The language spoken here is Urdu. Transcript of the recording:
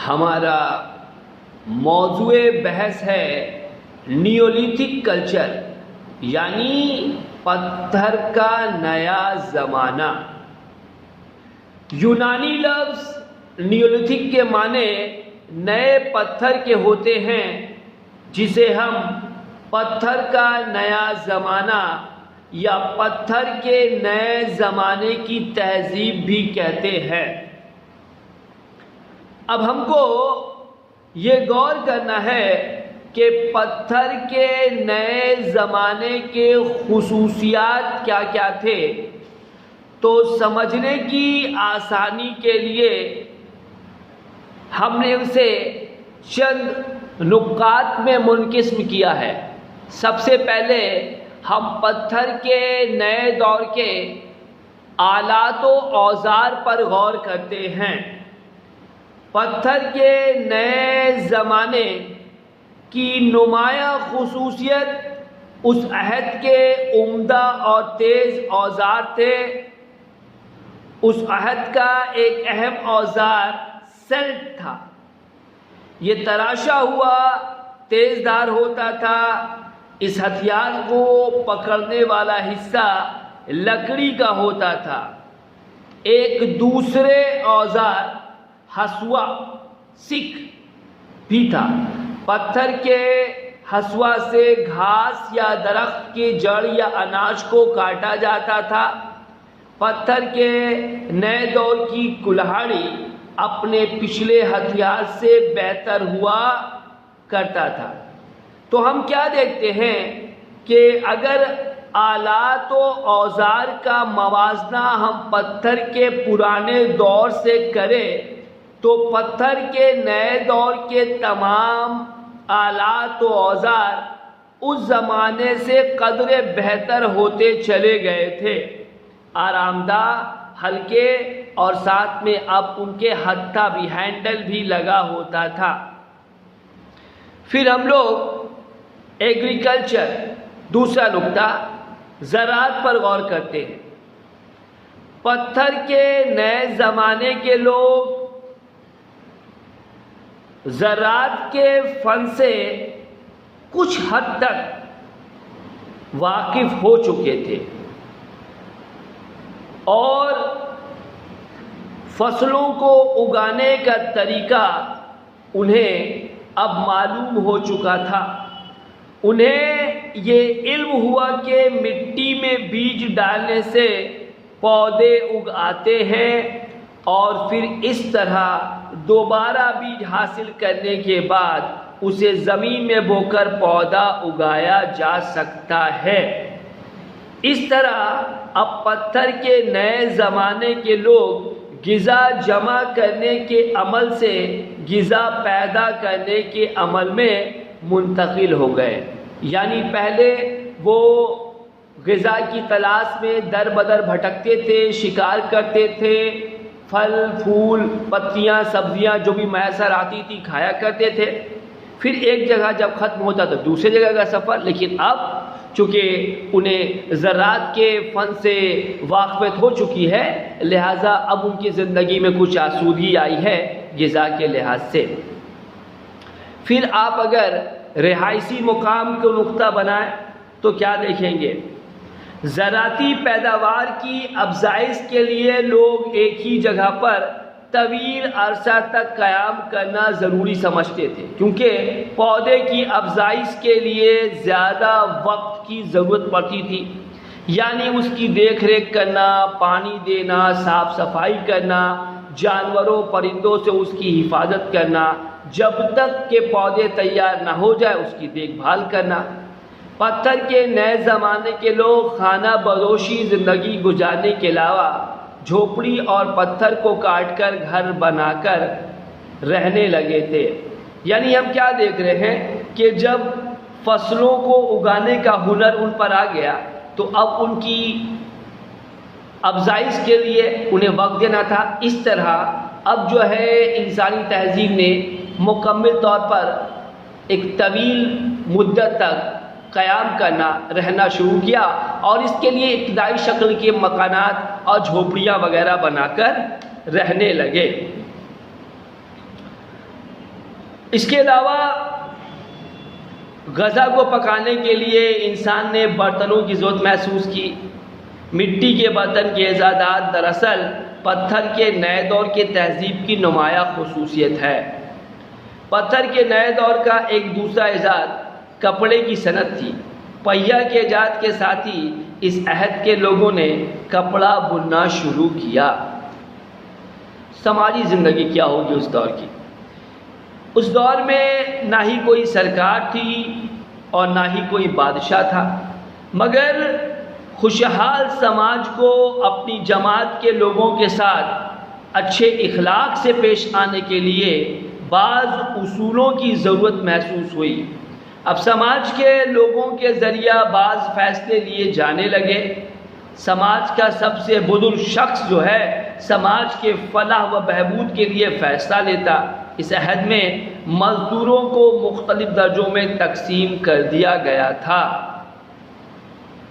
ہمارا موضوع بحث ہے نیولیتھک کلچر، یعنی پتھر کا نیا زمانہ۔ یونانی لفظ نیولیتھک کے معنی نئے پتھر کے ہوتے ہیں، جسے ہم پتھر کا نیا زمانہ یا پتھر کے نئے زمانے کی تہذیب بھی کہتے ہیں۔ اب ہم کو یہ غور کرنا ہے کہ پتھر کے نئے زمانے کے خصوصیات کیا کیا تھے، تو سمجھنے کی آسانی کے لیے ہم نے اسے چند نکات میں منقسم کیا ہے۔ سب سے پہلے ہم پتھر کے نئے دور کے آلات و اوزار پر غور کرتے ہیں۔ پتھر کے نئے زمانے کی نمایاں خصوصیت اس عہد کے عمدہ اور تیز اوزار تھے۔ اس عہد کا ایک اہم اوزار سلٹ تھا۔ یہ تراشا ہوا تیز دھار ہوتا تھا۔ اس ہتھیار کو پکڑنے والا حصہ لکڑی کا ہوتا تھا۔ ایک دوسرے اوزار ہسوا سک بھی تھا۔ پتھر کے ہسوا سے گھاس یا درخت کی جڑ یا اناج کو کاٹا جاتا تھا۔ پتھر کے نئے دور کی کلہاڑی اپنے پچھلے ہتھیار سے بہتر ہوا کرتا تھا۔ تو ہم کیا دیکھتے ہیں کہ اگر آلات و اوزار کا موازنہ ہم پتھر کے پرانے دور سے کریں تو پتھر کے نئے دور کے تمام آلات و اوزار اس زمانے سے قدرے بہتر ہوتے چلے گئے تھے، آرام دہ، ہلکے، اور ساتھ میں اب ان کے ہتھا بھی، ہینڈل بھی لگا ہوتا تھا۔ پھر ہم لوگ ایگریکلچر، دوسرا نکتہ، زراعت پر غور کرتے ہیں۔ پتھر کے نئے زمانے کے لوگ زراعت کے فن سے کچھ حد تک واقف ہو چکے تھے اور فصلوں کو اگانے کا طریقہ انہیں اب معلوم ہو چکا تھا۔ انہیں یہ علم ہوا کہ مٹی میں بیج ڈالنے سے پودے اگ آتے ہیں اور پھر اس طرح دوبارہ بیج حاصل کرنے کے بعد اسے زمین میں بو کر پودا اگایا جا سکتا ہے۔ اس طرح اب پتھر کے نئے زمانے کے لوگ غذا جمع کرنے کے عمل سے غذا پیدا کرنے کے عمل میں منتقل ہو گئے۔ یعنی پہلے وہ غذا کی تلاش میں در بدر بھٹکتے تھے، شکار کرتے تھے، پھل پھول پتیاں سبزیاں جو بھی میسر آتی تھی کھایا کرتے تھے، پھر ایک جگہ جب ختم ہوتا تو دوسری جگہ کا سفر۔ لیکن اب چونکہ انہیں زراعت کے فن سے واقفیت ہو چکی ہے، لہٰذا اب ان کی زندگی میں کچھ آسودگی آئی ہے غذا کے لحاظ سے۔ پھر آپ اگر رہائشی مقام کو نقطہ بنائیں تو کیا دیکھیں گے؟ زراعتی پیداوار کی افزائش کے لیے لوگ ایک ہی جگہ پر طویل عرصہ تک قیام کرنا ضروری سمجھتے تھے، کیونکہ پودے کی افزائش کے لیے زیادہ وقت کی ضرورت پڑتی تھی۔ یعنی اس کی دیکھ ریکھ کرنا، پانی دینا، صاف صفائی کرنا، جانوروں پرندوں سے اس کی حفاظت کرنا، جب تک کہ پودے تیار نہ ہو جائے اس کی دیکھ بھال کرنا۔ پتھر کے نئے زمانے کے لوگ خانہ بدوشی زندگی گزارنے کے علاوہ جھوپڑی اور پتھر کو کاٹ کر گھر بنا کر رہنے لگے تھے۔ یعنی ہم کیا دیکھ رہے ہیں کہ جب فصلوں کو اگانے کا ہنر ان پر آ گیا تو اب ان کی افزائش کے لیے انہیں وقت دینا تھا۔ اس طرح اب جو ہے انسانی تہذیب نے مکمل طور پر ایک طویل مدت تک قیام کرنا، رہنا شروع کیا، اور اس کے لیے ابتدائی شکل کے مکانات اور جھوپڑیاں وغیرہ بنا کر رہنے لگے۔ اس کے علاوہ غذا کو پکانے کے لیے انسان نے برتنوں کی ضرورت محسوس کی۔ مٹی کے برتن کے ایجادات دراصل پتھر کے نئے دور کے تہذیب کی نمایاں خصوصیت ہے۔ پتھر کے نئے دور کا ایک دوسرا ایجاد کپڑے کی صنعت تھی۔ پہیا کے ایجاد کے ساتھ ہی اس عہد کے لوگوں نے کپڑا بننا شروع کیا۔ سماجی زندگی کیا ہوگی اس دور کی؟ اس دور میں نہ ہی کوئی سرکار تھی اور نہ ہی کوئی بادشاہ تھا، مگر خوشحال سماج کو اپنی جماعت کے لوگوں کے ساتھ اچھے اخلاق سے پیش آنے کے لیے بعض اصولوں کی ضرورت محسوس ہوئی۔ اب سماج کے لوگوں کے ذریعہ بعض فیصلے لیے جانے لگے۔ سماج کا سب سے بزرگ شخص جو ہے سماج کے فلاح و بہبود کے لیے فیصلہ لیتا۔ اس عہد میں مزدوروں کو مختلف درجوں میں تقسیم کر دیا گیا تھا۔